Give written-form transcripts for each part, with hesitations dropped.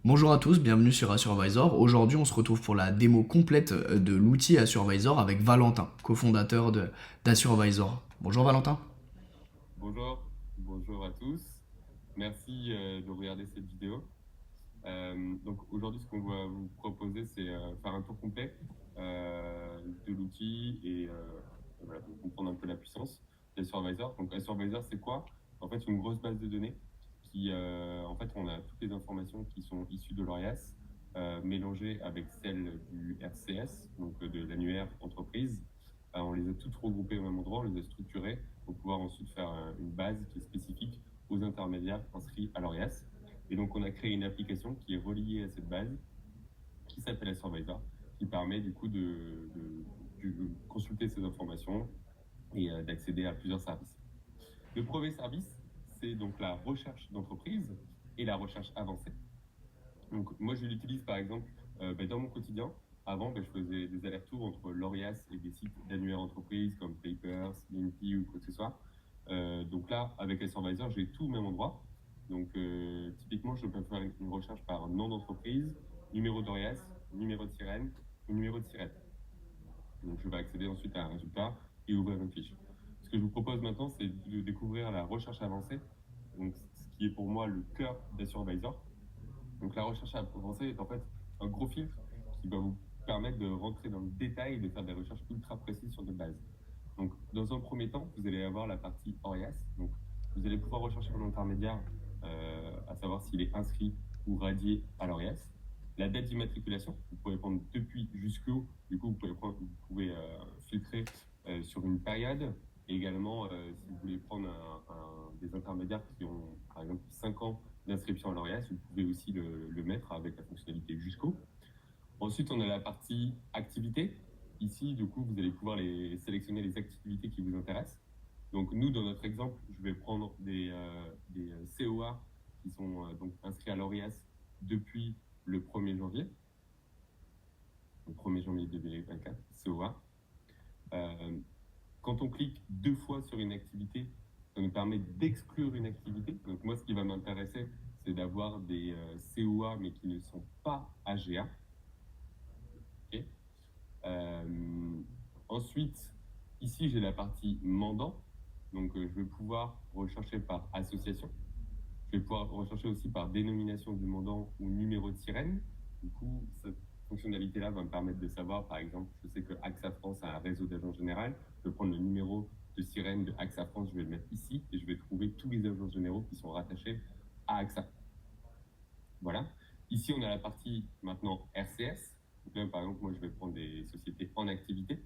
Bonjour à tous, bienvenue sur Assurvisor. Aujourd'hui, on se retrouve pour la démo complète de l'outil Assurvisor avec Valentin, cofondateur d'Assurvisor. Bonjour Valentin. Bonjour, bonjour à tous. Merci de regarder cette vidéo. Donc aujourd'hui, ce qu'on va vous proposer, c'est faire un tour complet de l'outil et voilà, pour comprendre un peu la puissance d'Assurvisor. Donc Assurvisor, c'est quoi? En fait, une grosse base de données qui, en fait, on a toutes les informations qui sont issues de l'ORIAS, mélangées avec celles du RCS, donc de l'annuaire entreprise. On les a toutes regroupées au même endroit, on les a structurées pour pouvoir ensuite faire une base qui est spécifique aux intermédiaires inscrits à l'ORIAS. Et donc, on a créé une application qui est reliée à cette base, qui s'appelle Assurvisor, qui permet du coup de consulter ces informations et d'accéder à plusieurs services. Le premier service, c'est donc la recherche d'entreprise et la recherche avancée. Donc, moi, je l'utilise par exemple dans mon quotidien. Avant, je faisais des allers-retours entre l'ORIAS et des sites d'annuaires entreprises comme Papers, Linky ou quoi que ce soit. Donc là, avec Assurvisor, j'ai tout au même endroit. Donc, typiquement, je peux faire une recherche par nom d'entreprise, numéro d'ORIAS, numéro de sirène ou numéro de sirette. Donc, je vais accéder ensuite à un résultat et ouvrir une fiche. Ce que je vous propose maintenant, c'est de découvrir la recherche avancée, donc, ce qui est pour moi le cœur d'Assurvisor. Donc la recherche avancée est en fait un gros filtre qui va vous permettre de rentrer dans le détail et de faire des recherches ultra précises sur des bases. Donc dans un premier temps, vous allez avoir la partie ORIAS. Donc vous allez pouvoir rechercher un intermédiaire, à savoir s'il est inscrit ou radié à l'ORIAS. La date d'immatriculation, vous pouvez prendre depuis jusqu'où, du coup vous pouvez filtrer sur une période. Et également, si vous voulez prendre des intermédiaires qui ont par exemple 5 ans d'inscription à l'ORIAS, vous pouvez aussi le mettre avec la fonctionnalité jusqu'au. Ensuite, on a la partie activité. Ici, du coup, vous allez pouvoir sélectionner les activités qui vous intéressent. Donc, nous, dans notre exemple, je vais prendre des COA qui sont donc inscrits à l'ORIAS depuis le 1er janvier, le 1er janvier 2024, COA. Quand on clique 2 fois sur une activité, ça nous permet d'exclure une activité. Donc moi, ce qui va m'intéresser, c'est d'avoir des COA, mais qui ne sont pas AGA. Okay. Ensuite, ici, j'ai la partie mandant. Donc, je vais pouvoir rechercher par association. Je vais pouvoir rechercher aussi par dénomination du mandant ou numéro de sirène. Du coup, cette fonctionnalité-là va me permettre de savoir, par exemple, je sais que AXA France a un réseau d'agents généraux. Je vais prendre le numéro de sirène de AXA France, je vais le mettre ici et je vais trouver tous les agents généraux qui sont rattachés à AXA. Voilà. Ici, on a la partie maintenant RCS. Donc là, par exemple, moi, je vais prendre des sociétés en activité.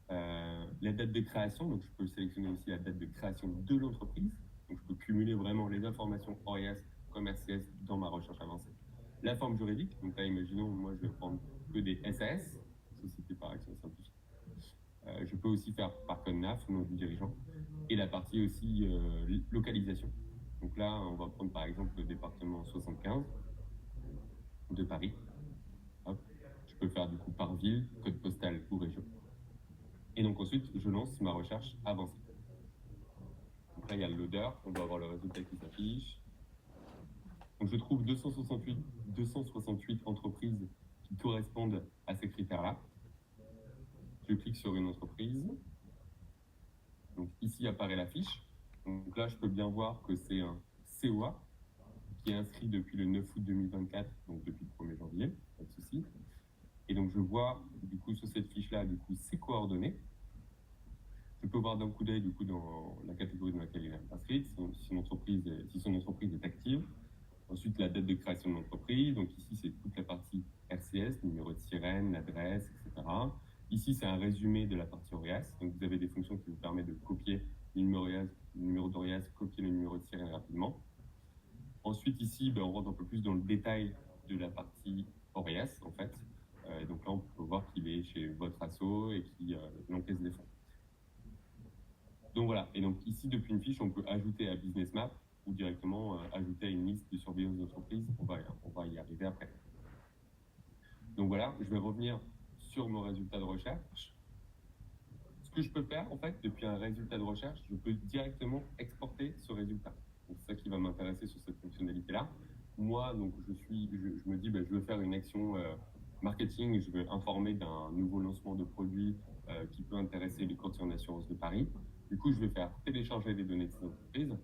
La date de création, donc je peux sélectionner aussi la date de création de l'entreprise. Donc je peux cumuler vraiment les informations ORIAS comme RCS dans ma recherche avancée. La forme juridique, donc là, imaginons, moi, je vais prendre que des SAS, Société par action simplifiée. Je peux aussi faire par code NAF, nom du dirigeant. Et la partie aussi localisation. Donc là, on va prendre par exemple le département 75 de Paris. Hop. Je peux faire du coup par ville, code postal ou région. Et donc ensuite, je lance ma recherche avancée. Donc là, il y a le loader, on va avoir le résultat qui s'affiche. Donc je trouve 268 entreprises qui correspondent à ces critères-là. Je clique sur une entreprise. Donc ici apparaît la fiche. Donc là, je peux bien voir que c'est un COA qui est inscrit depuis le 9 août 2024, donc depuis le 1er janvier, pas de souci. Et donc je vois du coup sur cette fiche-là, du coup, ses coordonnées. Je peux voir d'un coup d'œil du coup dans la catégorie dans laquelle il est inscrit, si son entreprise est active. Ensuite, la date de création de l'entreprise. Donc ici, c'est toute la partie RCS, numéro de sirène, l'adresse, etc. Ici, c'est un résumé de la partie ORIAS. Donc vous avez des fonctions qui vous permettent de copier le numéro d'ORIAS, copier le numéro de sirène rapidement. Ensuite, ici, on rentre un peu plus dans le détail de la partie ORIAS, en fait. Donc là, on peut voir qu'il est chez votre asso et qu'il encaisse des fonds. Donc voilà, et donc ici, depuis une fiche, on peut ajouter à Business Map ou directement ajouter à une liste de surveillance d'entreprise. On va y arriver après. Donc voilà, je vais revenir sur mon résultat de recherche. Ce que je peux faire, en fait, depuis un résultat de recherche, je peux directement exporter ce résultat. Donc c'est ça qui va m'intéresser sur cette fonctionnalité-là. moi, donc je me dis, je veux faire une action marketing, je veux informer d'un nouveau lancement de produit qui peut intéresser les courtiers en assurance de Paris. Du coup, je vais faire télécharger les données de ces entreprises.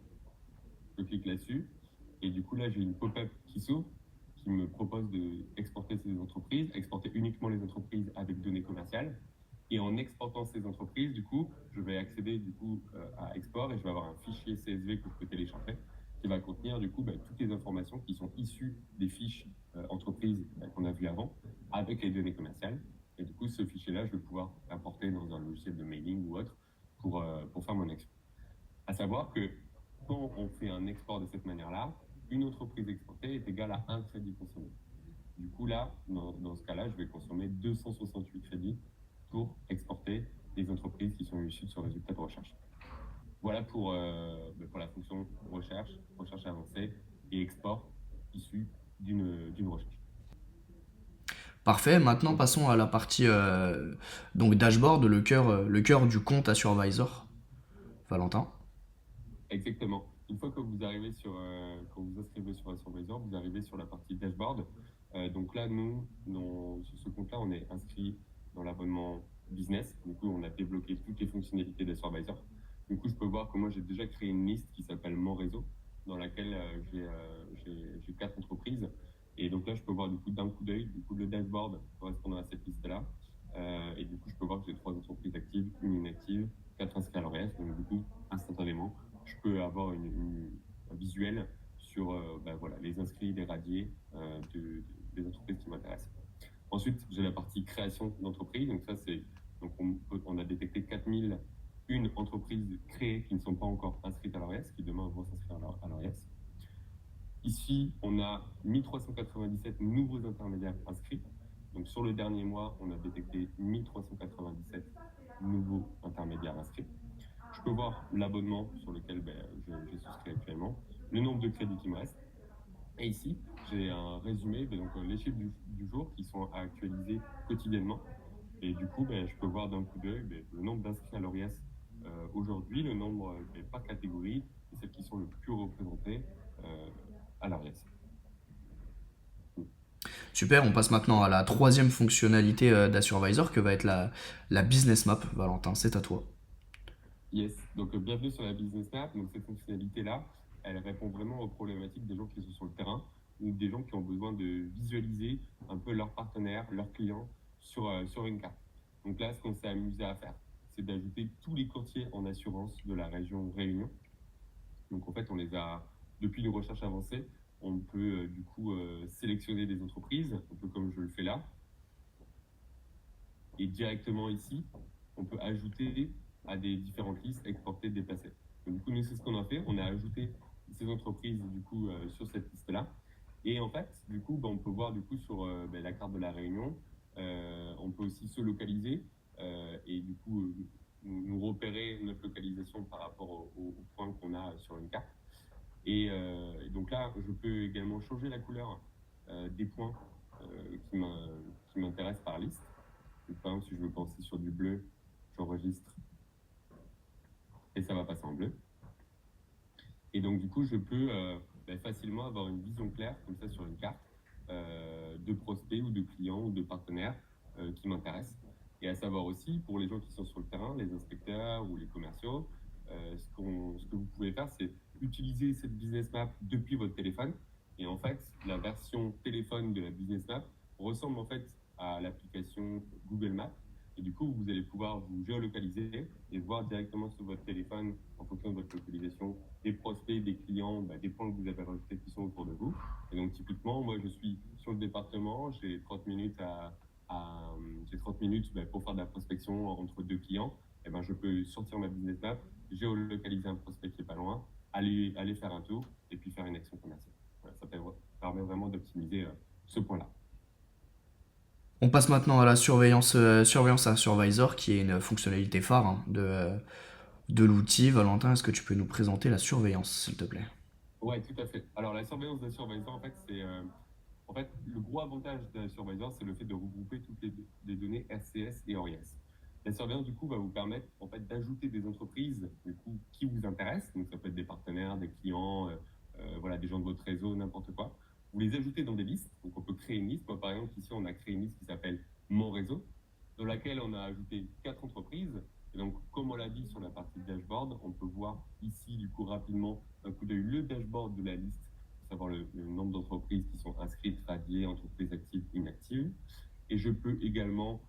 Je clique là-dessus et du coup, là, j'ai une pop-up qui s'ouvre qui me propose d'exporter ces entreprises, exporter uniquement les entreprises avec données commerciales. Et en exportant ces entreprises, du coup, je vais accéder à export et je vais avoir un fichier CSV que je peux télécharger qui va contenir toutes les informations qui sont issues des fiches entreprises qu'on a vues avant avec les données commerciales. Et du coup, ce fichier-là, je vais pouvoir l'importer dans un logiciel de mailing ou autre pour faire mon action. À savoir que quand on fait un export de cette manière-là, une entreprise exportée est égale à un crédit consommé. Du coup, là, dans ce cas-là, je vais consommer 268 crédits pour exporter les entreprises qui sont issues de ce résultat de recherche. Voilà pour la fonction recherche avancée et export issu d'une recherche. Parfait, maintenant passons à la partie donc dashboard, le cœur du compte AssureVisor. Valentin. Exactement. Une fois que vous arrivez quand vous inscrivez sur AssureVisor, vous arrivez sur la partie dashboard. Donc là, sur ce compte-là, on est inscrit dans l'abonnement business. Du coup, on a débloqué toutes les fonctionnalités d'AssureVisor. Du coup, je peux voir que moi, j'ai déjà créé une liste qui s'appelle Mon Réseau, dans laquelle j'ai 4 entreprises. Et donc là, je peux voir d'un coup d'œil, le dashboard correspondant à cette liste-là. Et du coup, je peux voir que j'ai 3 entreprises actives, une inactive, 4 inscrits à l'ORS. Donc du coup, instantanément, je peux avoir un visuel sur les inscrits, les radiés des entreprises qui m'intéressent. Ensuite, j'ai la partie création d'entreprise. Donc on a détecté 4001 entreprises créées qui ne sont pas encore inscrites à l'ORS, qui demain vont s'inscrire à l'ORS. Ici, on a 1397 nouveaux intermédiaires inscrits. Donc sur le dernier mois, on a détecté 1397 nouveaux intermédiaires inscrits. Je peux voir l'abonnement sur lequel j'ai souscrit actuellement, le nombre de crédits qui me restent. Et ici, j'ai un résumé, donc les chiffres du jour qui sont actualisés quotidiennement. Et du coup, je peux voir d'un coup d'œil le nombre d'inscrits à l'ORIAS aujourd'hui, le nombre par catégorie, et celles qui sont le plus représentées à l'ORIAS. Super, on passe maintenant à la troisième fonctionnalité d'AssureVisor que va être la business map. Valentin, c'est à toi. Yes, donc bienvenue sur la business map. Donc cette fonctionnalité-là, elle répond vraiment aux problématiques des gens qui sont sur le terrain ou des gens qui ont besoin de visualiser un peu leurs partenaires, leurs clients sur une carte. Donc là, ce qu'on s'est amusé à faire, c'est d'ajouter tous les courtiers en assurance de la région Réunion. Donc en fait, depuis une recherche avancée, on peut sélectionner des entreprises, un peu comme je le fais là. Et directement ici, on peut ajouter à des différentes listes, exporter, déplacer. Donc, du coup, nous, c'est ce qu'on a fait. On a ajouté ces entreprises sur cette liste-là. Et en fait, on peut voir sur la carte de la Réunion, on peut aussi se localiser et nous repérer notre localisation par rapport aux points qu'on a sur une carte. Et donc là, je peux également changer la couleur des points qui m'intéressent par liste. Donc, par exemple, si je veux penser sur du bleu, j'enregistre et ça va passer en bleu. Et donc, du coup, je peux facilement avoir une vision claire, comme ça, sur une carte, de prospects ou de clients ou de partenaires qui m'intéressent. Et à savoir aussi, pour les gens qui sont sur le terrain, les inspecteurs ou les commerciaux, ce que vous pouvez faire, c'est utiliser cette business map depuis votre téléphone. Et en fait, la version téléphone de la business map ressemble en fait à l'application Google Maps. Et du coup, vous allez pouvoir vous géolocaliser et voir directement sur votre téléphone, en fonction de votre localisation, des prospects, des clients, des points que vous avez rajoutés qui sont autour de vous. Et donc, typiquement, moi, je suis sur le département, j'ai 30 minutes pour faire de la prospection entre 2 clients. Et je peux sortir ma business map, géolocaliser un prospect qui est pas loin, aller faire un tour et puis faire une action commerciale. Voilà, ça permet vraiment d'optimiser ce point-là. On passe maintenant à la surveillance AssureVisor, qui est une fonctionnalité phare de l'outil. Valentin, est-ce que tu peux nous présenter la surveillance, s'il te plaît? Ouais, tout à fait. Alors, la surveillance d'AssureVisor, en fait, le gros avantage d'AssureVisor, c'est le fait de regrouper toutes les données RCS et ORIAS. La surveillance, va vous permettre, en fait, d'ajouter des entreprises, qui vous intéressent. Donc, ça peut être des partenaires, des clients, des gens de votre réseau, n'importe quoi. vous les ajoutez dans des listes. Donc, on peut créer une liste. Moi, par exemple, ici, on a créé une liste qui s'appelle Mon réseau, dans laquelle on a ajouté 4 entreprises. Et donc, comme on l'a dit sur la partie dashboard, on peut voir ici, du coup, rapidement, d'un coup d'œil, le dashboard de la liste, pour savoir le nombre d'entreprises qui sont inscrites, radiées, entreprises actives, inactives. Et je peux également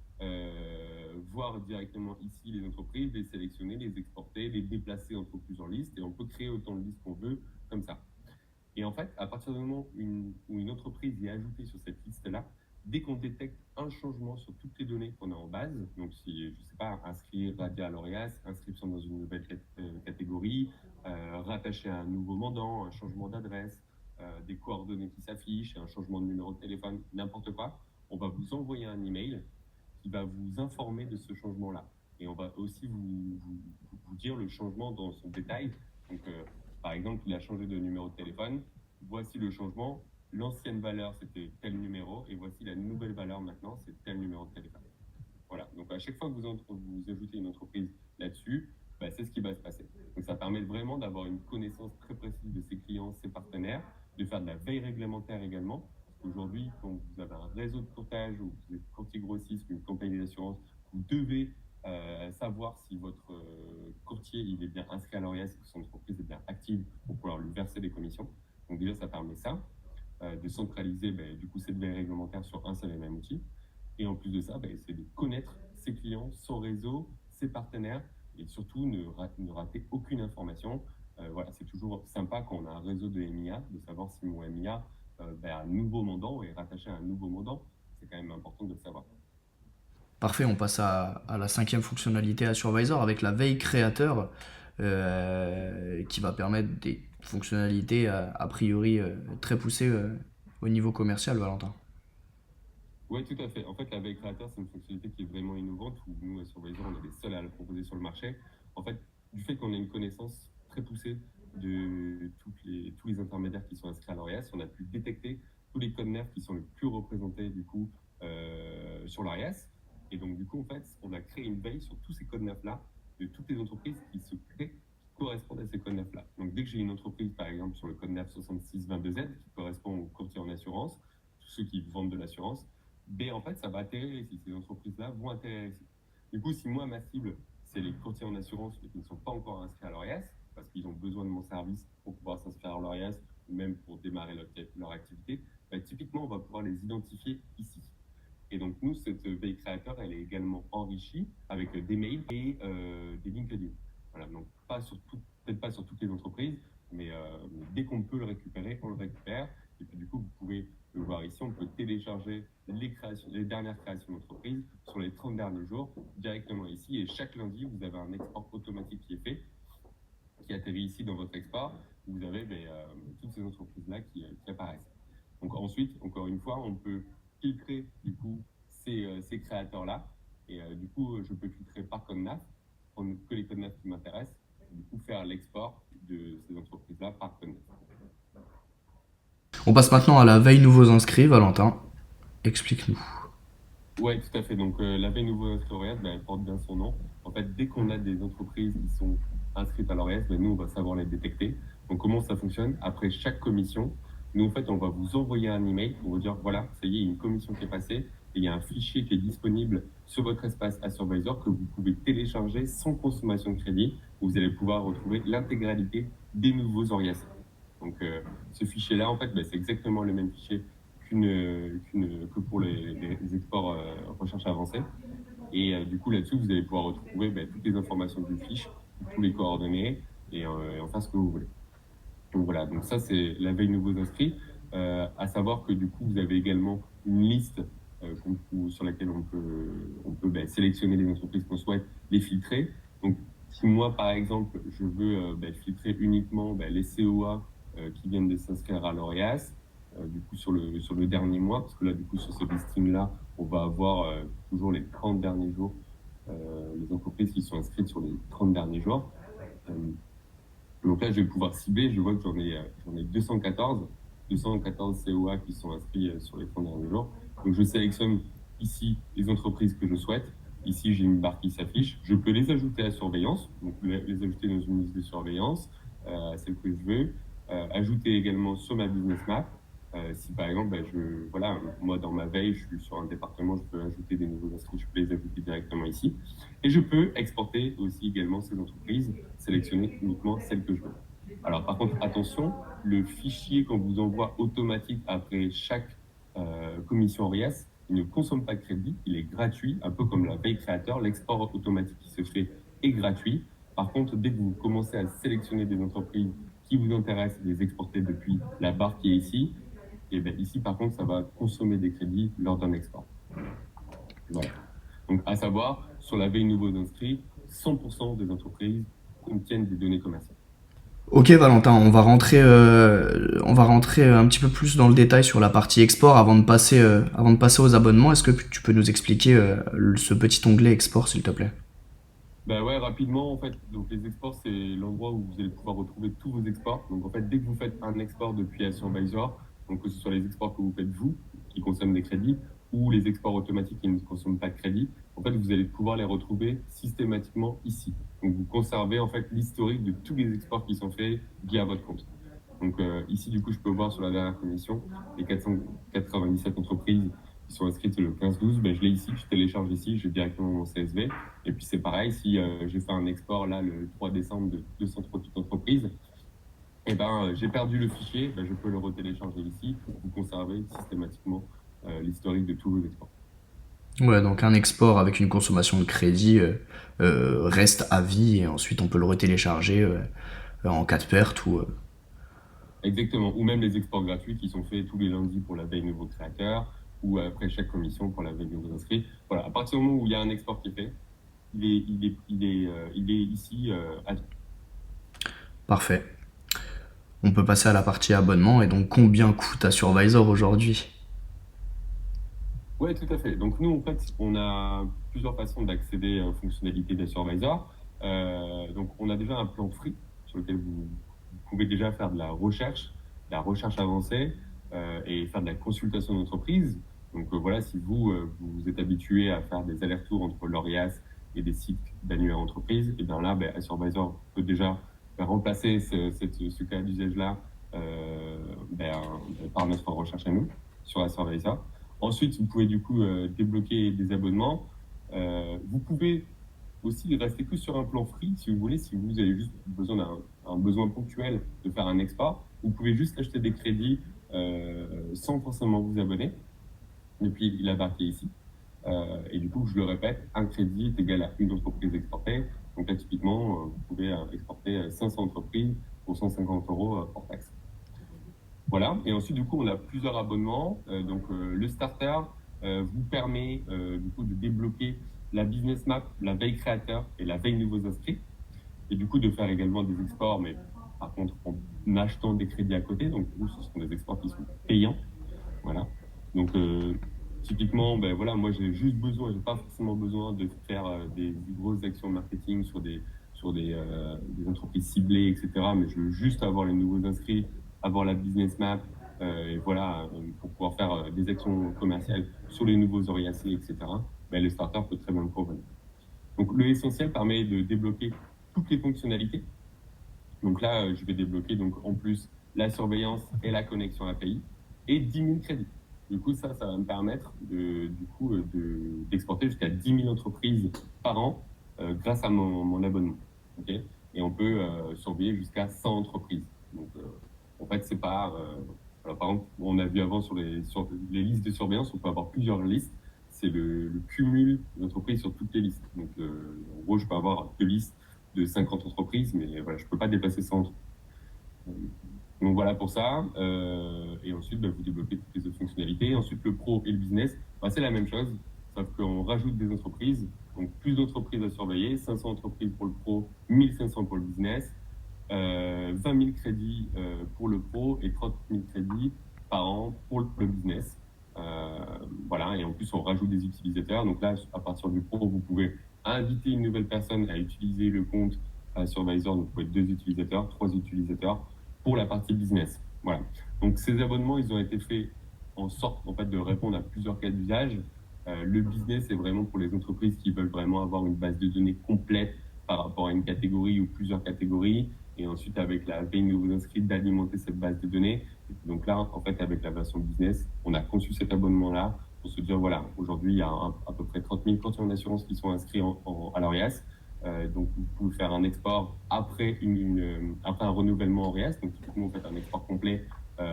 voir directement ici les entreprises, les sélectionner, les exporter, les déplacer entre plusieurs listes. Et on peut créer autant de listes qu'on veut, comme ça. Et en fait, à partir du moment où une entreprise est ajoutée sur cette liste-là, dès qu'on détecte un changement sur toutes les données qu'on a en base, donc si, je ne sais pas, inscrire Radia à l'ORIAS, inscription dans une nouvelle catégorie, rattacher à un nouveau mandant, un changement d'adresse, des coordonnées qui s'affichent, un changement de numéro de téléphone, n'importe quoi, on va vous envoyer un email qui va vous informer de ce changement-là. Et on va aussi vous dire le changement dans son détail. Donc, par exemple, il a changé de numéro de téléphone. Voici le changement. L'ancienne valeur, c'était tel numéro. Et voici la nouvelle valeur maintenant, c'est tel numéro de téléphone. Voilà. Donc, à chaque fois que vous ajoutez une entreprise là-dessus, bah, c'est ce qui va se passer. Donc, ça permet vraiment d'avoir une connaissance très précise de ses clients, ses partenaires, de faire de la veille réglementaire également. Aujourd'hui, quand vous avez un réseau de courtage ou vous êtes courtier grossiste, une compagnie d'assurance, vous devez savoir si votre courtier il est bien inscrit à l'ORIAS, que son entreprise est bien active pour pouvoir lui verser des commissions. Donc déjà, ça permet ça, de centraliser du coup cette veille réglementaire sur un seul et même outil. Et en plus de ça, c'est de connaître ses clients, son réseau, ses partenaires, et surtout ne rater aucune information. Voilà, c'est toujours sympa quand on a un réseau de MIA, de savoir si mon MIA un nouveau mandant est rattaché à un nouveau mandant. C'est quand même important de le savoir. Parfait, on passe à la cinquième fonctionnalité à Survisor avec la veille créateur qui va permettre des fonctionnalités a priori très poussées au niveau commercial, Valentin. Oui, tout à fait. En fait, la veille créateur, c'est une fonctionnalité qui est vraiment innovante, où nous, à Survisor, on est les seuls à la proposer sur le marché. En fait, du fait qu'on a une connaissance très poussée de tous les intermédiaires qui sont inscrits à l'ORIAS, on a pu détecter tous les codes nerfs qui sont les plus représentés, du coup, sur l'ORIAS. Et donc, du coup, en fait, on a créé une veille sur tous ces codes nerfs-là, de toutes les entreprises qui se créent, qui correspondent à ces codes nerfs-là. Donc, dès que j'ai une entreprise, par exemple, sur le code nerf 6622Z, qui correspond au courtier en assurance, tous ceux qui vendent de l'assurance, en fait, ça va atterrir ici. Ces entreprises-là vont atterrir ici. Du coup, si moi, ma cible, c'est les courtiers en assurance mais qui ne sont pas encore inscrits à l'ORIAS, parce qu'ils ont besoin de mon service pour pouvoir s'inscrire à l'ORIAS ou même pour démarrer leur activité, typiquement, on va pouvoir les identifier ici. Et donc, nous, cette veille créateur, elle est également enrichie avec des mails et des LinkedIn. Voilà, donc peut-être pas sur toutes les entreprises, mais dès qu'on peut le récupérer, on le récupère. Et puis, du coup, vous pouvez le voir ici, on peut télécharger les dernières créations d'entreprise sur les 30 derniers jours directement ici. Et chaque lundi, vous avez un export automatique qui est fait, qui atterrit ici dans votre export. Vous avez toutes ces entreprises-là qui apparaissent. Donc ensuite, encore une fois, on peut filtrer du coup ces créateurs-là. Et du coup, je peux filtrer par code NAF, prendre que les codes NAF qui m'intéressent, et du coup faire l'export de ces entreprises-là par code NAF. On passe maintenant à la veille nouveaux inscrits, Valentin. Explique-nous. Oui, tout à fait. Donc, la veille nouveau inscrit à l'ORIAS, elle porte bien son nom. En fait, dès qu'on a des entreprises qui sont inscrites à l'ORIAS, nous, on va savoir les détecter. Donc, comment ça fonctionne? Après chaque commission, nous, en fait, on va vous envoyer un email pour vous dire, voilà, ça y est, il y a une commission qui est passée et il y a un fichier qui est disponible sur votre espace à Survisor que vous pouvez télécharger sans consommation de crédit. Où vous allez pouvoir retrouver l'intégralité des nouveaux ORIAS. Donc, ce fichier-là, en fait, c'est exactement le même fichier que pour les exports recherche avancée. Et du coup, là-dessus, vous allez pouvoir retrouver toutes les informations du fiche, tous les coordonnées et en faire ce que vous voulez. Donc voilà, donc ça, c'est la veille nouveaux inscrits. À savoir que du coup, vous avez également une liste sur laquelle on peut sélectionner les entreprises qu'on souhaite, les filtrer. Donc, si moi, par exemple, je veux filtrer uniquement les COA qui viennent de s'inscrire à l'ORIAS, du coup sur le dernier mois, parce que là, du coup, sur ce listing-là, on va avoir toujours les 30 derniers jours, les entreprises qui sont inscrites sur les 30 derniers jours. Donc là, je vais pouvoir cibler, je vois que j'en ai 214 COA qui sont inscrits sur les 30 derniers jours. Donc je sélectionne ici les entreprises que je souhaite. Ici, j'ai une barre qui s'affiche. Je peux les ajouter à surveillance, donc les ajouter dans une liste de surveillance, celle que je veux. Ajouter également sur ma business map. Si par exemple, voilà, moi dans ma veille, je suis sur un département, je peux ajouter des nouveaux inscrits, je peux les ajouter directement ici. Et je peux exporter aussi également ces entreprises, sélectionner uniquement celles que je veux. Alors par contre, attention, le fichier qu'on vous envoie automatique après chaque commission ORIAS, il ne consomme pas de crédit, il est gratuit, un peu comme la veille créateur, l'export automatique qui se fait est gratuit. Par contre, dès que vous commencez à sélectionner des entreprises qui vous intéressent, les exporter depuis la barre qui est ici, et bien ici, par contre, ça va consommer des crédits lors d'un export. Voilà. Donc, à savoir, sur la veille nouveaux inscrits, 100% des entreprises contiennent des données commerciales. Ok Valentin, on va rentrer un petit peu plus dans le détail sur la partie export avant de passer aux abonnements. Est-ce que tu peux nous expliquer ce petit onglet export s'il te plaît? Ben ouais, rapidement, en fait, donc les exports, c'est l'endroit où vous allez pouvoir retrouver tous vos exports. Donc, en fait, dès que vous faites un export depuis AssureVisor, donc que ce soit les exports que vous faites vous, qui consomment des crédits, ou les exports automatiques qui ne consomment pas de crédit, en fait, vous allez pouvoir les retrouver systématiquement ici. Donc, vous conservez, en fait, l'historique de tous les exports qui sont faits via votre compte. Donc, ici, du coup, je peux voir sur la dernière commission les 497 entreprises qui sont inscrites le 15-12. Ben, je l'ai ici, je télécharge ici, j'ai directement mon CSV. Et puis c'est pareil, si j'ai fait un export là le 3 décembre de 238 entreprises, et ben j'ai perdu le fichier, ben, je peux le retélécharger ici pour vous conserver systématiquement l'historique de tous vos exports. Ouais, donc un export avec une consommation de crédit reste à vie et ensuite on peut le retélécharger en cas de perte ou... Exactement, ou même les exports gratuits qui sont faits tous les lundis pour la veille nouveau créateur ou après chaque commission pour la veille nouveaux inscrits. Voilà, à partir du moment où il y a un export qui est fait, il est ici à vie. Parfait. On peut passer à la partie abonnement et donc combien coûte Assurvisor aujourd'hui? Oui, tout à fait. Donc nous, en fait, on a plusieurs façons d'accéder aux fonctionnalités d'AssureVisor. Donc on a déjà un plan free sur lequel vous pouvez déjà faire de la recherche avancée et faire de la consultation d'entreprise. Donc voilà, si vous êtes habitué à faire des allers-retours entre l'ORIAS et des sites d'annuaires entreprises, et bien là, AssureVisor peut déjà remplacer ce cas d'usage-là par notre recherche à nous sur AssureVisor. Ensuite, vous pouvez du coup débloquer des abonnements. Vous pouvez aussi rester que sur un plan free si vous voulez, si vous avez juste besoin d'un besoin ponctuel de faire un export. Vous pouvez juste acheter des crédits sans forcément vous abonner depuis la barre qui est ici. Et du coup, je le répète, un crédit est égal à une entreprise exportée. Donc là, typiquement, vous pouvez exporter 500 entreprises pour 150 € hors taxe. Voilà, et ensuite, du coup, on a plusieurs abonnements. Le starter vous permet du coup de débloquer la business map, la veille créateur et la veille nouveaux inscrits. Et du coup, de faire également des exports, mais par contre, en achetant des crédits à côté. Donc, ce sont des exports qui sont payants. Voilà. Donc, typiquement, voilà, moi, j'ai pas forcément besoin de faire des grosses actions marketing des entreprises ciblées, etc. Mais je veux juste avoir les nouveaux inscrits, avoir la business map, et voilà, pour pouvoir faire des actions commerciales sur les nouveaux oriacés, etc. Le starter peut très bien me convenir. Donc, le essentiel permet de débloquer toutes les fonctionnalités. Donc là, je vais débloquer donc en plus la surveillance et la connexion API et 10 000 crédits. Du coup, ça va me permettre d'exporter jusqu'à 10 000 entreprises par an grâce à mon abonnement. Okay, et on peut surveiller jusqu'à 100 entreprises. Donc, en fait, c'est pas. Alors, par exemple, on a vu avant sur les listes de surveillance, on peut avoir plusieurs listes. C'est le cumul d'entreprises sur toutes les listes. Donc, en gros, je peux avoir 2 listes de 50 entreprises, mais voilà, je ne peux pas dépasser 100 entreprises. Donc voilà pour ça. Et ensuite, vous débloquez toutes les autres fonctionnalités. Ensuite, le pro et le business, c'est la même chose, sauf qu'on rajoute des entreprises, donc plus d'entreprises à surveiller, 500 entreprises pour le pro, 1500 pour le business, 20 000 crédits pour le pro et 30 000 crédits par an pour le business. Voilà, et en plus, on rajoute des utilisateurs. Donc là, à partir du pro, vous pouvez inviter une nouvelle personne à utiliser le compte Survisor. Donc, vous pouvez être 2 utilisateurs, 3 utilisateurs pour la partie business. Voilà. Donc, ces abonnements, ils ont été faits en sorte en fait, de répondre à plusieurs cas d'usage. Le business, c'est vraiment pour les entreprises qui veulent vraiment avoir une base de données complète par rapport à une catégorie ou plusieurs catégories. Et ensuite, avec la veille nouveaux inscrits, d'alimenter cette base de données. Donc là, en fait, avec la version business, on a conçu cet abonnement-là pour se dire, voilà, aujourd'hui, il y a à peu près 30 000 courtiers en assurance qui sont inscrits à l'ORIAS. Donc, vous pouvez faire un export après, après un renouvellement ORIAS. Donc, typiquement, vous faites un export complet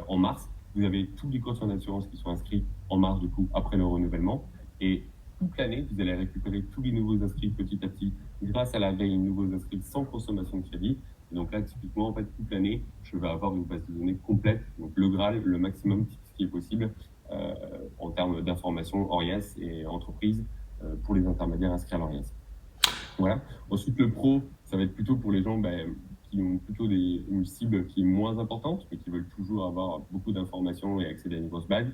en mars. Vous avez tous les courtiers en assurance qui sont inscrits en mars, du coup, après le renouvellement. Et toute l'année, vous allez récupérer tous les nouveaux inscrits petit à petit grâce à la veille nouveaux inscrits sans consommation de crédit. Et donc là, typiquement, en fait, toute l'année, je vais avoir une base de données complète, donc le Graal, le maximum ce qui est possible en termes d'informations ORIAS et entreprises pour les intermédiaires inscrits à l'ORIAS. Voilà. Ensuite, le pro, ça va être plutôt pour les gens qui ont plutôt une cible qui est moins importante, mais qui veulent toujours avoir beaucoup d'informations et accéder à une grosse base.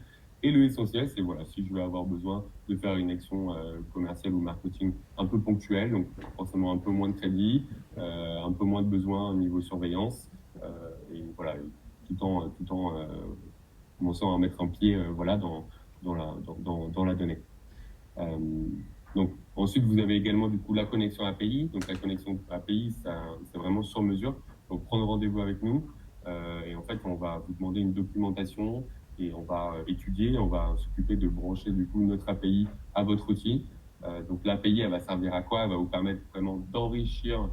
Et le essentiel, c'est voilà, si je vais avoir besoin de faire une action commerciale ou marketing un peu ponctuelle, donc forcément un peu moins de crédit, un peu moins de besoin au niveau surveillance, et voilà, tout en commençant à mettre un pied voilà, dans la donnée. Donc ensuite, vous avez également du coup la connexion API. Donc la connexion API, c'est vraiment sur mesure. Donc prendre rendez-vous avec nous et en fait, on va vous demander une documentation et on va étudier, on va s'occuper de brancher du coup notre API à votre outil. Donc l'API, elle va servir à quoi? Elle va vous permettre vraiment d'enrichir,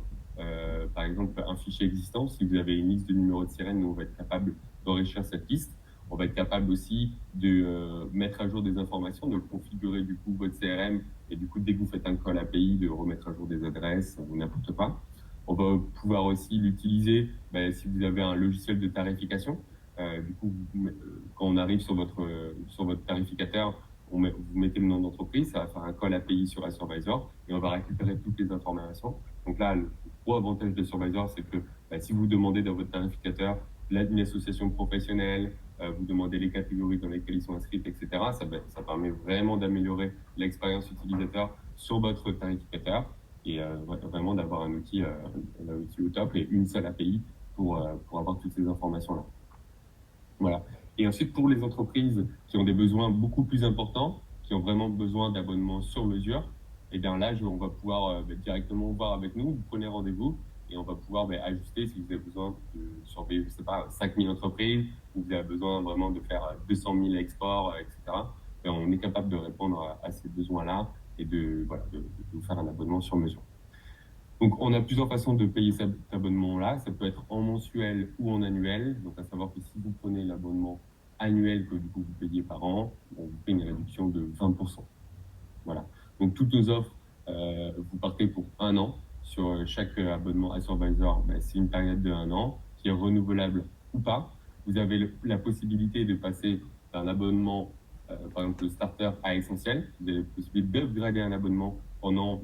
par exemple, un fichier existant. Si vous avez une liste de numéros de sirène, nous, on va être capable d'enrichir cette liste. On va être capable aussi de mettre à jour des informations, de configurer du coup votre CRM et du coup, dès que vous faites un call API, de remettre à jour des adresses ou n'importe quoi. On va pouvoir aussi l'utiliser si vous avez un logiciel de tarification. Du coup, quand on arrive sur votre tarificateur, vous mettez le nom d'entreprise, ça va faire un call API sur Assurvisor et on va récupérer toutes les informations. Donc là, le gros avantage de Assurvisor, c'est que si vous demandez dans votre tarificateur une association professionnelle, vous demandez les catégories dans lesquelles ils sont inscrits, etc. Ça permet vraiment d'améliorer l'expérience utilisateur sur votre tarificateur et vraiment d'avoir un outil au top et une seule API pour avoir toutes ces informations-là. Voilà. Et ensuite, pour les entreprises qui ont des besoins beaucoup plus importants, qui ont vraiment besoin d'abonnements sur mesure, et bien là, on va pouvoir directement voir avec nous, vous prenez rendez-vous et on va pouvoir ajuster si vous avez besoin de surveiller, je sais pas, 5000 entreprises, ou vous avez besoin vraiment de faire 200 000 exports, etc. Et on est capable de répondre à ces besoins-là et de vous faire un abonnement sur mesure. Donc, on a plusieurs façons de payer cet abonnement-là. Ça peut être en mensuel ou en annuel. Donc, à savoir que si vous prenez l'abonnement annuel que du coup vous payez par an, on vous fait une réduction de 20%. Voilà. Donc, toutes nos offres, vous partez pour 1 an. Sur chaque abonnement Assurvisor, c'est une période de 1 an qui est renouvelable ou pas. Vous avez la possibilité de passer d'un abonnement, par exemple le starter à essentiel. Vous avez la possibilité d'upgrader un abonnement pendant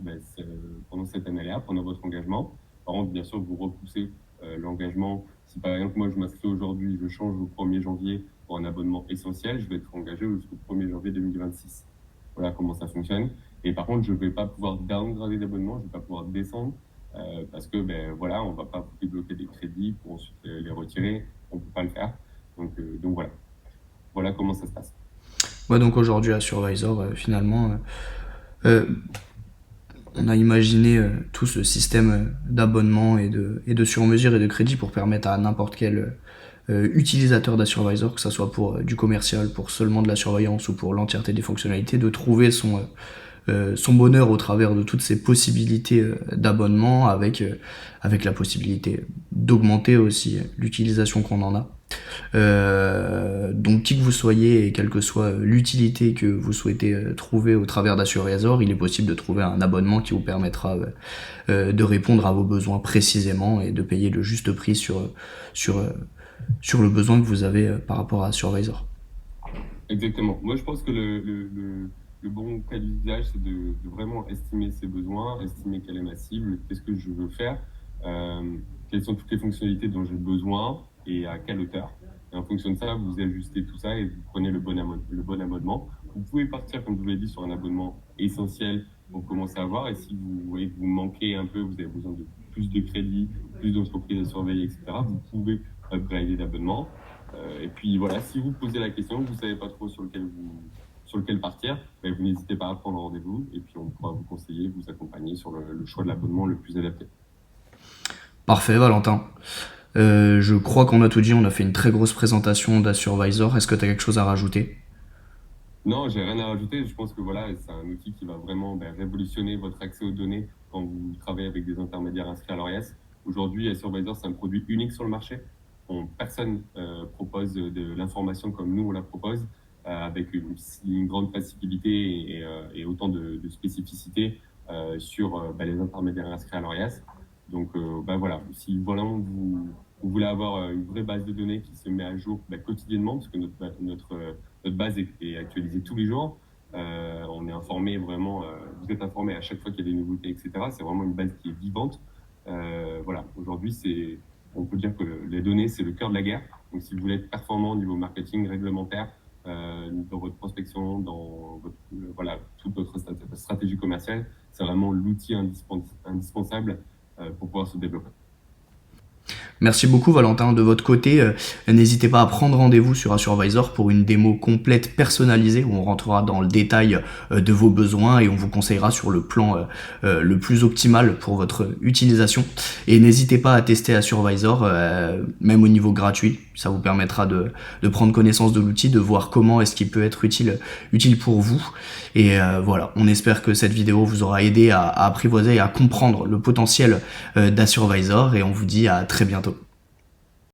cette année-là, pendant votre engagement. Par contre, bien sûr, vous repoussez l'engagement. Si par exemple, moi, je m'inscris aujourd'hui, je change au 1er janvier pour un abonnement essentiel, je vais être engagé jusqu'au 1er janvier 2026. Voilà comment ça fonctionne. Et par contre, je ne vais pas pouvoir downgrader d'abonnement, je ne vais pas pouvoir descendre parce que, voilà, on ne va pas débloquer des crédits pour ensuite les retirer. On ne peut pas le faire. Donc voilà. Voilà comment ça se passe. Ouais, donc aujourd'hui, à Survisor, finalement, on a imaginé tout ce système d'abonnement et de sur-mesure et de crédit pour permettre à n'importe quel utilisateur d'Assurvisor, que ce soit pour du commercial, pour seulement de la surveillance ou pour l'entièreté des fonctionnalités, de trouver son bonheur au travers de toutes ces possibilités d'abonnement avec la possibilité d'augmenter aussi l'utilisation qu'on en a. Donc qui que vous soyez et quelle que soit l'utilité que vous souhaitez trouver au travers d'Assurvisor, il est possible de trouver un abonnement qui vous permettra de répondre à vos besoins précisément et de payer le juste prix sur le besoin que vous avez par rapport à Assurvisor. Exactement. Moi, je pense que le bon cas d'usage, c'est de vraiment estimer ses besoins, estimer quelle est ma cible, qu'est-ce que je veux faire, quelles sont toutes les fonctionnalités dont j'ai besoin et à quelle hauteur. Et en fonction de ça, vous ajustez tout ça et vous prenez le bon abonnement. Vous pouvez partir, comme je vous l'ai dit, sur un abonnement essentiel pour commencer à voir. Et si vous voyez que vous manquez un peu, vous avez besoin de plus de crédits, plus d'entreprises à surveiller, etc., vous pouvez upgrader d'abonnement. Et puis voilà, si vous posez la question, vous ne savez pas trop sur lequel partir, vous n'hésitez pas à prendre rendez-vous et puis on pourra vous conseiller, vous accompagner sur le choix de l'abonnement le plus adapté. Parfait, Valentin. Je crois qu'on a tout dit, on a fait une très grosse présentation d'Assurvisor. Est-ce que tu as quelque chose à rajouter? Non, j'ai rien à rajouter. Je pense que voilà, c'est un outil qui va vraiment révolutionner votre accès aux données quand vous travaillez avec des intermédiaires inscrits à l'ORIAS. Aujourd'hui, Assurvisor, c'est un produit unique sur le marché. Personne propose de l'information comme nous, on la propose, avec une grande facilité et autant de spécificité sur les intermédiaires inscrits à l'ORIAS. Donc voilà, si vraiment vous voulez avoir une vraie base de données qui se met à jour quotidiennement, parce que notre base est actualisée tous les jours. On est informé vraiment, vous êtes informé à chaque fois qu'il y a des nouveautés, etc. C'est vraiment une base qui est vivante. Voilà, aujourd'hui, on peut dire que les données, c'est le cœur de la guerre. Donc, si vous voulez être performant au niveau marketing réglementaire, dans votre prospection, dans toute votre stratégie commerciale, c'est vraiment l'outil indispensable pour pouvoir se développer. Merci beaucoup Valentin. De votre côté, n'hésitez pas à prendre rendez-vous sur Assurvisor pour une démo complète personnalisée où on rentrera dans le détail de vos besoins et on vous conseillera sur le plan le plus optimal pour votre utilisation. Et n'hésitez pas à tester Assurvisor, même au niveau gratuit. Ça vous permettra de prendre connaissance de l'outil, de voir comment est-ce qu'il peut être utile pour vous. Et voilà, on espère que cette vidéo vous aura aidé à apprivoiser et à comprendre le potentiel d'Assurvisor et on vous dit à très bientôt.